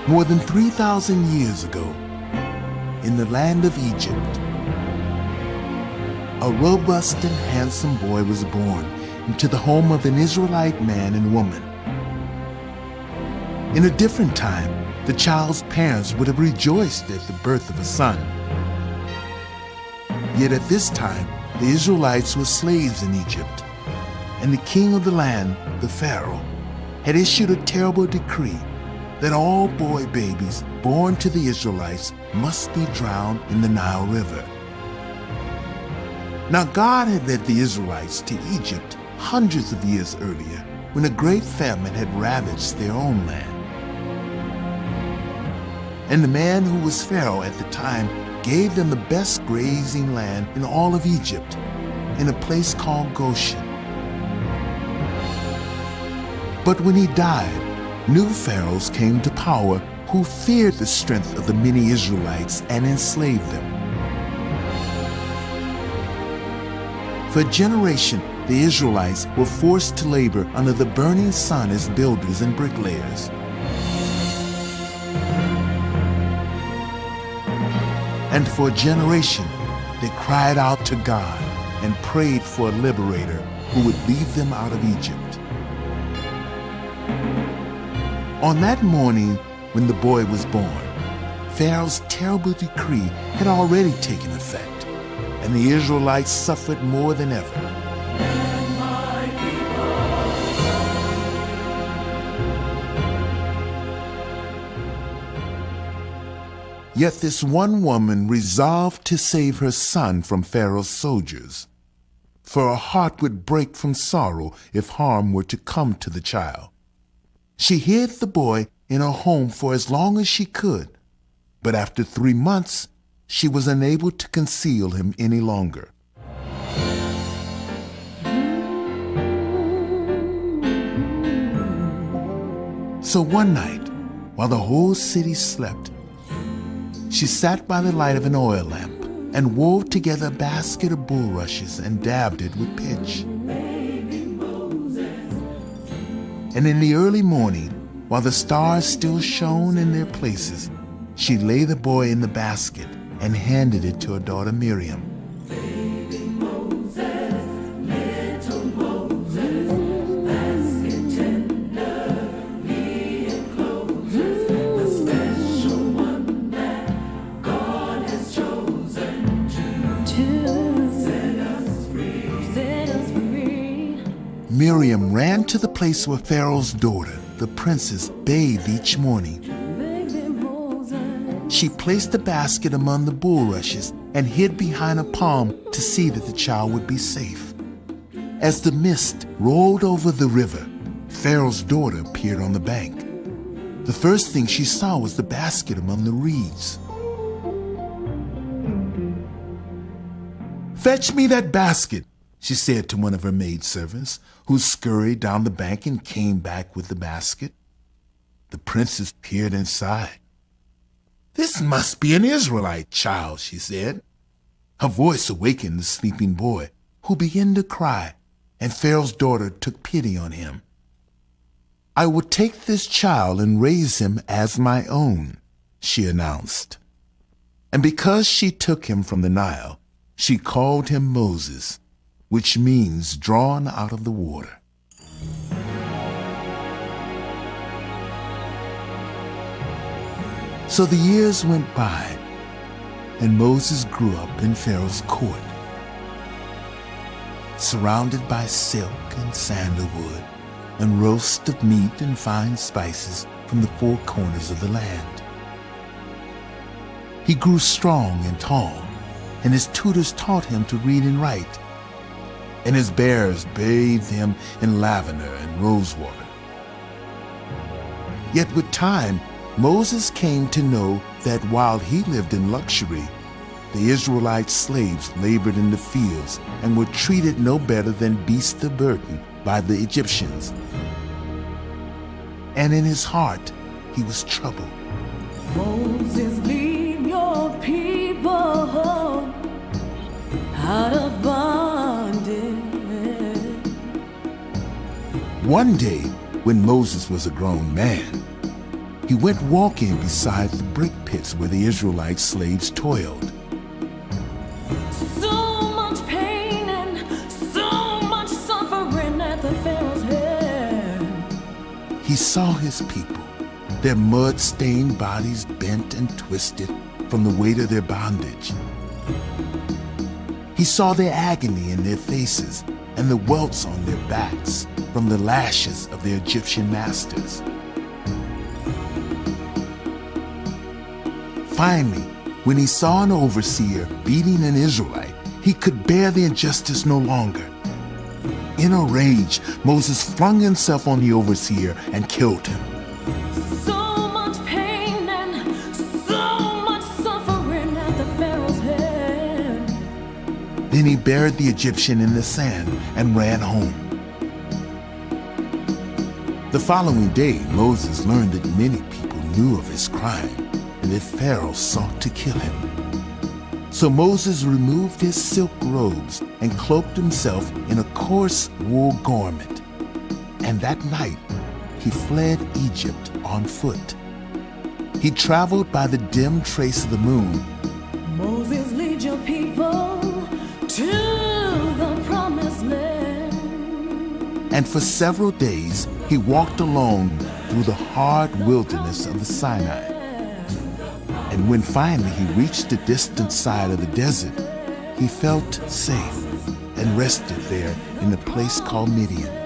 More than 3,000 years ago, in the land of Egypt, a robust and handsome boy was born into the home of an Israelite man and woman. In a different time, the child's parents would have rejoiced at the birth of a son. Yet at this time, the Israelites were slaves in Egypt, and the king of the land, the Pharaoh, had issued a terrible decree that all boy babies born to the Israelites must be drowned in the Nile River. Now God had led the Israelites to Egypt hundreds of years earlier when a great famine had ravaged their own land. And the man who was Pharaoh at the time gave them the best grazing land in all of Egypt, in a place called Goshen. But when he died, new pharaohs came to power who feared the strength of the many Israelites and enslaved them. For a generation, the Israelites were forced to labor under the burning sun as builders and bricklayers. And for a generation, they cried out to God and prayed for a liberator who would lead them out of Egypt. On that morning when the boy was born, Pharaoh's terrible decree had already taken effect, and the Israelites suffered more than ever. Yet this one woman resolved to save her son from Pharaoh's soldiers, for her heart would break from sorrow if harm were to come to the child. She hid the boy in her home for as long as she could, but after 3 months, she was unable to conceal him any longer. So one night, while the whole city slept, she sat by the light of an oil lamp and wove together a basket of bulrushes and dabbed it with pitch. And in the early morning, while the stars still shone in their places, she laid the boy in the basket and handed it to her daughter Miriam. Miriam ran to the place where Pharaoh's daughter, the princess, bathed each morning. She placed the basket among the bulrushes and hid behind a palm to see that the child would be safe. As the mist rolled over the river, Pharaoh's daughter appeared on the bank. The first thing she saw was the basket among the reeds. "Fetch me that basket," she said to one of her maidservants, who scurried down the bank and came back with the basket. The princess peered inside. "This must be an Israelite child," she said. Her voice awakened the sleeping boy, who began to cry, and Pharaoh's daughter took pity on him. "I will take this child and raise him as my own," she announced. And because she took him from the Nile, she called him Moses, which means drawn out of the water. So the years went by, and Moses grew up in Pharaoh's court, surrounded by silk and sandalwood and roast of meat and fine spices from the four corners of the land. He grew strong and tall, and his tutors taught him to read and write, and his bearers bathed him in lavender and rosewater. Yet with time, Moses came to know that while he lived in luxury, the Israelite slaves labored in the fields and were treated no better than beasts of burden by the Egyptians. And in his heart, he was troubled. Moses, lead your people out of bondage. One day, when Moses was a grown man, he went walking beside the brick pits where the Israelite slaves toiled. So much pain and so much suffering at the Pharaoh's hand. He saw his people, their mud-stained bodies bent and twisted from the weight of their bondage. He saw their agony in their faces and the welts on their backs from the lashes of their Egyptian masters. Finally, when he saw an overseer beating an Israelite, he could bear the injustice no longer. In a rage, Moses flung himself on the overseer and killed him. So much pain and so much suffering at the Pharaoh's hand. Then he buried the Egyptian in the sand and ran home. The following day, Moses learned that many people knew of his crime and that Pharaoh sought to kill him. So Moses removed his silk robes and cloaked himself in a coarse wool garment. And that night, he fled Egypt on foot. He traveled by the dim trace of the moon. Moses, lead your people to the promised land. And for several days, he walked alone through the hard wilderness of the Sinai. And when finally he reached the distant side of the desert, he felt safe and rested there in a place called Midian.